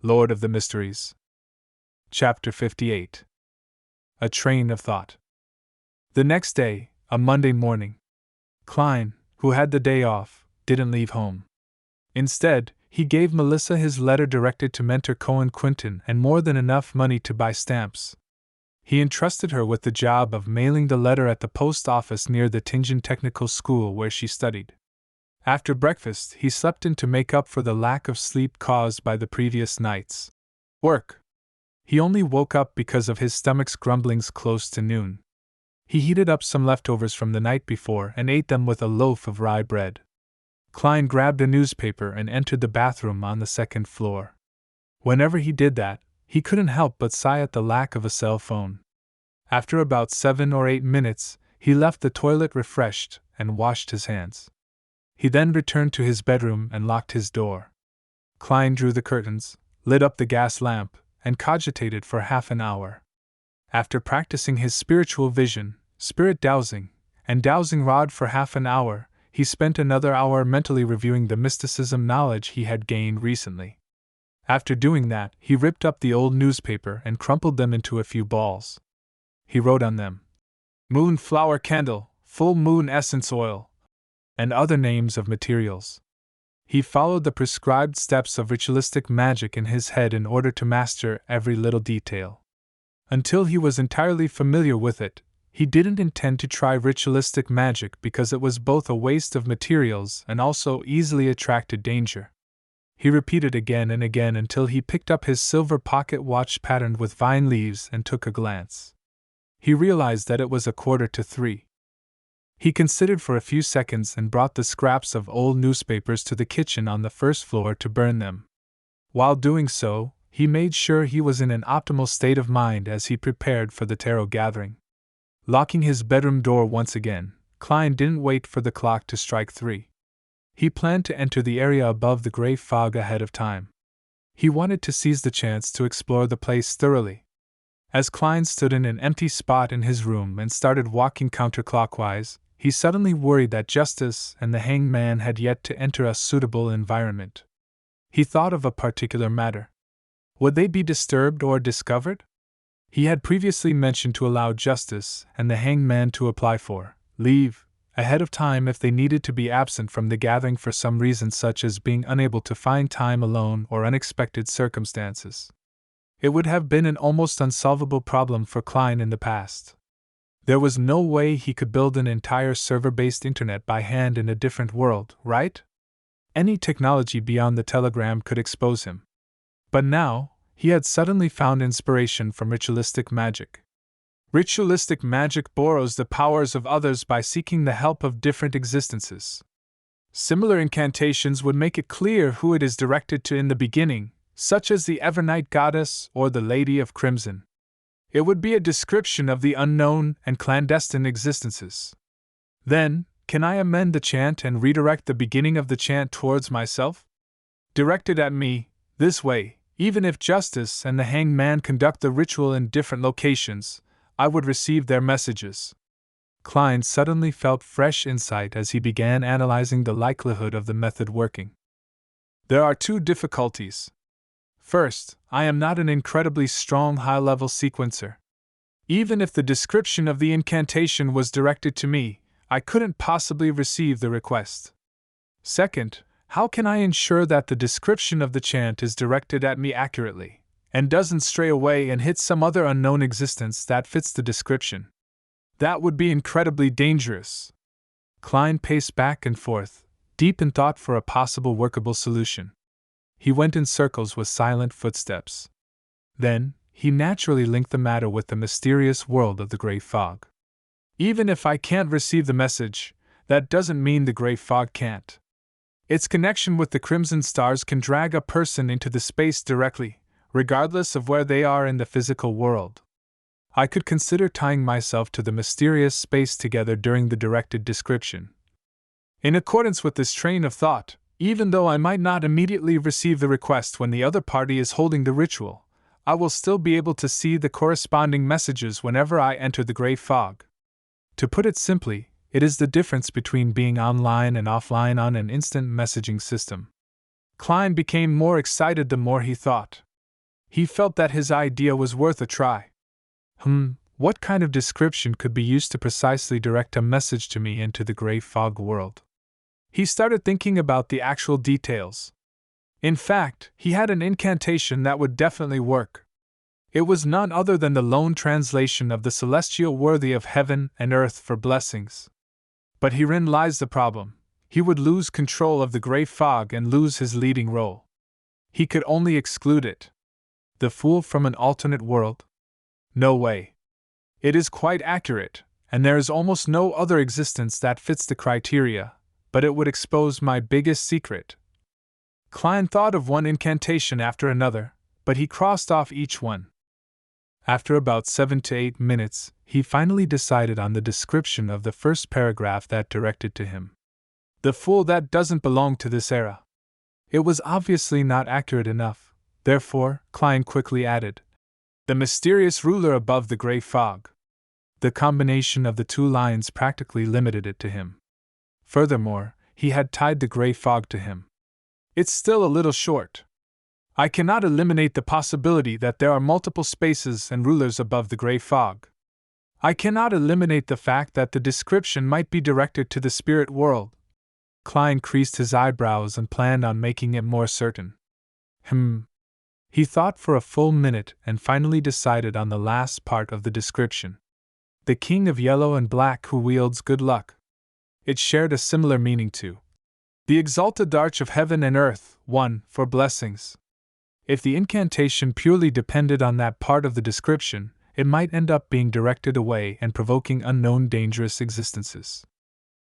Lord of the Mysteries. Chapter 58. A Train of Thought. The next day, a Monday morning, Klein, who had the day off, didn't leave home. Instead, he gave Melissa his letter directed to mentor Cohen Quinton and more than enough money to buy stamps. He entrusted her with the job of mailing the letter at the post office near the Tingen Technical School where she studied. After breakfast, he slept in to make up for the lack of sleep caused by the previous night's work. He only woke up because of his stomach's grumblings close to noon. He heated up some leftovers from the night before and ate them with a loaf of rye bread. Klein grabbed a newspaper and entered the bathroom on the second floor. Whenever he did that, he couldn't help but sigh at the lack of a cell phone. After about 7 or 8 minutes, he left the toilet refreshed and washed his hands. He then returned to his bedroom and locked his door. Klein drew the curtains, lit up the gas lamp, and cogitated for half an hour. After practicing his spiritual vision, spirit dowsing, and dowsing rod for half an hour, he spent another hour mentally reviewing the mysticism knowledge he had gained recently. After doing that, he ripped up the old newspaper and crumpled them into a few balls. He wrote on them, "Moonflower candle, full moon essence oil," and other names of materials. He followed the prescribed steps of ritualistic magic in his head in order to master every little detail. Until he was entirely familiar with it, he didn't intend to try ritualistic magic because it was both a waste of materials and also easily attracted danger. He repeated again and again until he picked up his silver pocket watch patterned with vine leaves and took a glance. He realized that it was 2:45. He considered for a few seconds and brought the scraps of old newspapers to the kitchen on the first floor to burn them. While doing so, he made sure he was in an optimal state of mind as he prepared for the tarot gathering. Locking his bedroom door once again, Klein didn't wait for the clock to strike 3. He planned to enter the area above the gray fog ahead of time. He wanted to seize the chance to explore the place thoroughly. As Klein stood in an empty spot in his room and started walking counterclockwise, he suddenly worried that Justice and the Hanged Man had yet to enter a suitable environment. He thought of a particular matter. Would they be disturbed or discovered? He had previously mentioned to allow Justice and the Hanged Man to apply for leave ahead of time if they needed to be absent from the gathering for some reason such as being unable to find time alone or unexpected circumstances. It would have been an almost unsolvable problem for Klein in the past. There was no way he could build an entire server-based internet by hand in a different world, right? Any technology beyond the telegram could expose him. But now, he had suddenly found inspiration from ritualistic magic. Ritualistic magic borrows the powers of others by seeking the help of different existences. Similar incantations would make it clear who it is directed to in the beginning, such as the Evernight Goddess or the Lady of Crimson. It would be a description of the unknown and clandestine existences. Then, can I amend the chant and redirect the beginning of the chant towards myself? Directed at me, this way, even if Justice and the Hanged Man conduct the ritual in different locations, I would receive their messages. Klein suddenly felt fresh insight as he began analyzing the likelihood of the method working. There are 2 difficulties. First, I am not an incredibly strong high-level sequencer. Even if the description of the incantation was directed to me, I couldn't possibly receive the request. Second, how can I ensure that the description of the chant is directed at me accurately, and doesn't stray away and hit some other unknown existence that fits the description? That would be incredibly dangerous. Klein paced back and forth, deep in thought for a possible workable solution. He went in circles with silent footsteps. Then, he naturally linked the matter with the mysterious world of the gray fog. Even if I can't receive the message, that doesn't mean the gray fog can't. Its connection with the crimson stars can drag a person into the space directly, regardless of where they are in the physical world. I could consider tying myself to the mysterious space together during the directed description. In accordance with this train of thought, even though I might not immediately receive the request when the other party is holding the ritual, I will still be able to see the corresponding messages whenever I enter the gray fog. To put it simply, it is the difference between being online and offline on an instant messaging system. Klein became more excited the more he thought. He felt that his idea was worth a try. What kind of description could be used to precisely direct a message to me into the gray fog world? He started thinking about the actual details. In fact, he had an incantation that would definitely work. It was none other than the lone translation of the celestial worthy of heaven and earth for blessings. But herein lies the problem. He would lose control of the gray fog and lose his leading role. He could only exclude it. The fool from an alternate world? No way. It is quite accurate, and there is almost no other existence that fits the criteria, but it would expose my biggest secret. Klein thought of one incantation after another, but he crossed off each one. After about 7 to 8 minutes, he finally decided on the description of the first paragraph that directed to him. The fool that doesn't belong to this era. It was obviously not accurate enough, therefore, Klein quickly added, the mysterious ruler above the gray fog. The combination of the two lines practically limited it to him. Furthermore, he had tied the gray fog to him. It's still a little short. I cannot eliminate the possibility that there are multiple spaces and rulers above the gray fog. I cannot eliminate the fact that the description might be directed to the spirit world. Klein creased his eyebrows and planned on making it more certain. He thought for a full minute and finally decided on the last part of the description. The king of yellow and black who wields good luck. It shared a similar meaning to the exalted arch of heaven and earth, one for blessings. If the incantation purely depended on that part of the description, it might end up being directed away and provoking unknown dangerous existences.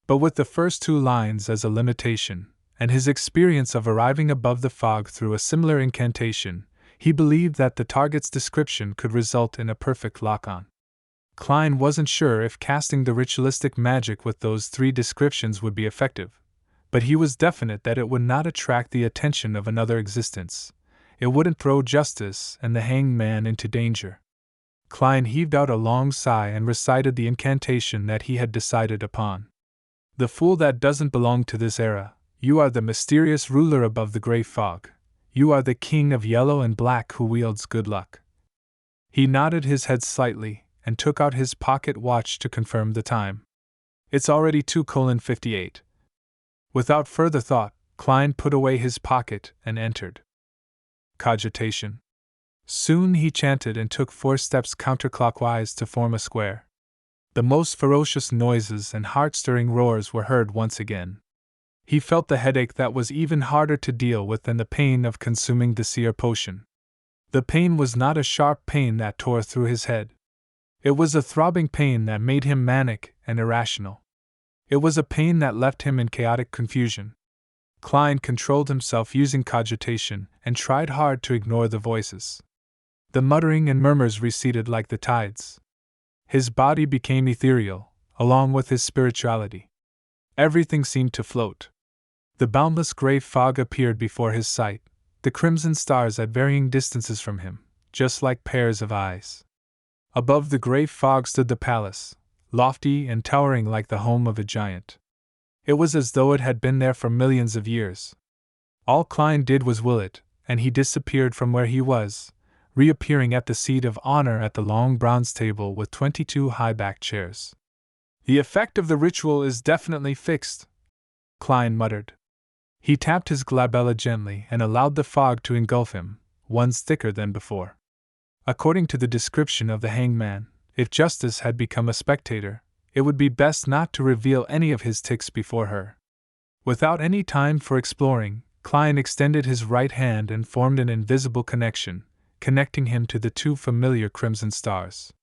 But with the first two lines as a limitation, and his experience of arriving above the fog through a similar incantation, he believed that the target's description could result in a perfect lock-on. Klein wasn't sure if casting the ritualistic magic with those three descriptions would be effective, but he was definite that it would not attract the attention of another existence. It wouldn't throw justice and the hanged man into danger. Klein heaved out a long sigh and recited the incantation that he had decided upon. The fool that doesn't belong to this era, you are the mysterious ruler above the gray fog. You are the king of yellow and black who wields good luck. He nodded his head slightly and took out his pocket watch to confirm the time. It's already 2:58. Without further thought, Klein put away his pocket and entered. Cogitation. Soon he chanted and took 4 steps counterclockwise to form a square. The most ferocious noises and heart-stirring roars were heard once again. He felt the headache that was even harder to deal with than the pain of consuming the seer potion. The pain was not a sharp pain that tore through his head. It was a throbbing pain that made him manic and irrational. It was a pain that left him in chaotic confusion. Klein controlled himself using cogitation and tried hard to ignore the voices. The muttering and murmurs receded like the tides. His body became ethereal, along with his spirituality. Everything seemed to float. The boundless gray fog appeared before his sight, the crimson stars at varying distances from him, just like pairs of eyes. Above the gray fog stood the palace, lofty and towering like the home of a giant. It was as though it had been there for millions of years. All Klein did was will it, and he disappeared from where he was, reappearing at the seat of honor at the long bronze table with 22 high-backed chairs. The effect of the ritual is definitely fixed, Klein muttered. He tapped his glabella gently and allowed the fog to engulf him, ones thicker than before. According to the description of the hangman, if Justice had become a spectator, it would be best not to reveal any of his tics before her. Without any time for exploring, Klein extended his right hand and formed an invisible connection, connecting him to the 2 familiar crimson stars.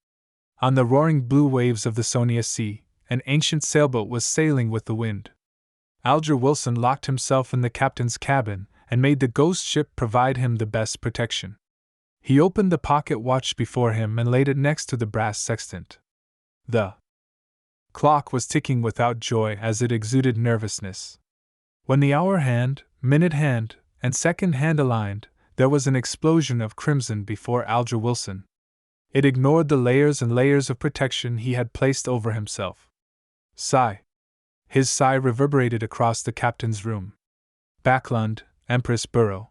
On the roaring blue waves of the Sonia Sea, an ancient sailboat was sailing with the wind. Alger Wilson locked himself in the captain's cabin and made the ghost ship provide him the best protection. He opened the pocket watch before him and laid it next to the brass sextant. The clock was ticking without joy as it exuded nervousness. When the hour hand, minute hand, and second hand aligned, there was an explosion of crimson before Alger Wilson. It ignored the layers and layers of protection he had placed over himself. Sigh. His sigh reverberated across the captain's room. Backlund, Empress Borough.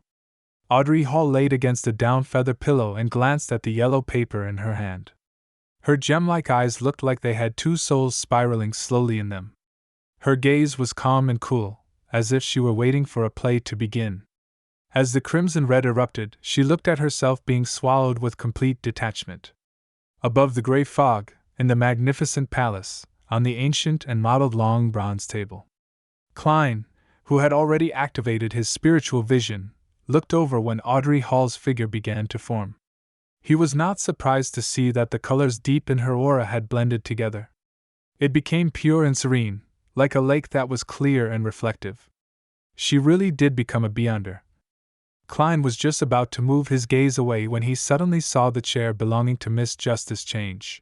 Audrey Hall laid against a down feather pillow and glanced at the yellow paper in her hand. Her gem-like eyes looked like they had two souls spiraling slowly in them. Her gaze was calm and cool, as if she were waiting for a play to begin. As the crimson red erupted, she looked at herself being swallowed with complete detachment. Above the gray fog, in the magnificent palace, on the ancient and mottled long bronze table, Klein, who had already activated his spiritual vision, looked over when Audrey Hall's figure began to form. He was not surprised to see that the colors deep in her aura had blended together. It became pure and serene, like a lake that was clear and reflective. She really did become a beyonder. Klein was just about to move his gaze away when he suddenly saw the chair belonging to Miss Justice change.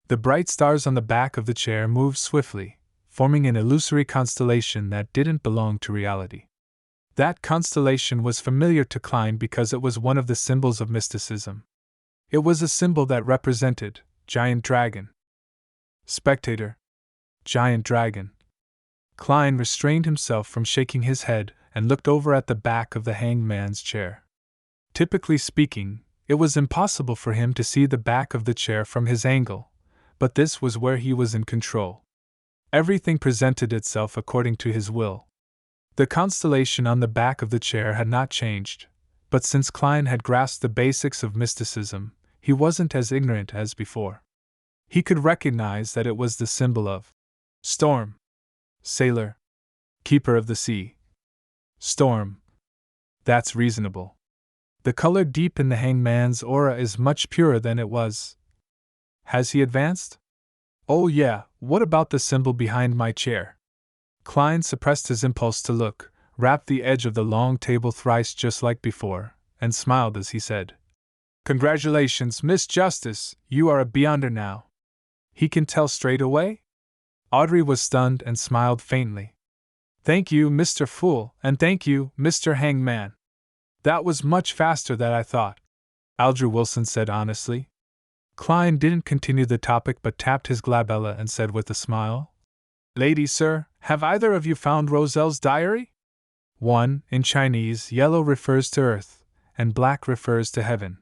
The bright stars on the back of the chair moved swiftly, forming an illusory constellation that didn't belong to reality. That constellation was familiar to Klein because it was one of the symbols of mysticism. It was a symbol that represented Giant Dragon. Spectator. Giant Dragon. Klein restrained himself from shaking his head and looked over at the back of the hanged man's chair. Typically speaking, it was impossible for him to see the back of the chair from his angle, but this was where he was in control. Everything presented itself according to his will. The constellation on the back of the chair had not changed, but since Klein had grasped the basics of mysticism, he wasn't as ignorant as before. He could recognize that it was the symbol of Storm. Sailor. Keeper of the sea. Storm. That's reasonable. The color deep in the hanged man's aura is much purer than it was. Has he advanced? Oh yeah, what about the symbol behind my chair? Klein suppressed his impulse to look, rapped the edge of the long table thrice just like before, and smiled as he said, "Congratulations, Miss Justice, you are a beyonder now." He can tell straight away? Audrey was stunned and smiled faintly. "Thank you, Mr. Fool, and thank you, Mr. Hangman. That was much faster than I thought," Aldrich Wilson said honestly. Klein didn't continue the topic but tapped his glabella and said with a smile, "Lady, sir, have either of you found Roselle's diary?" 1. In Chinese, yellow refers to earth, and black refers to heaven.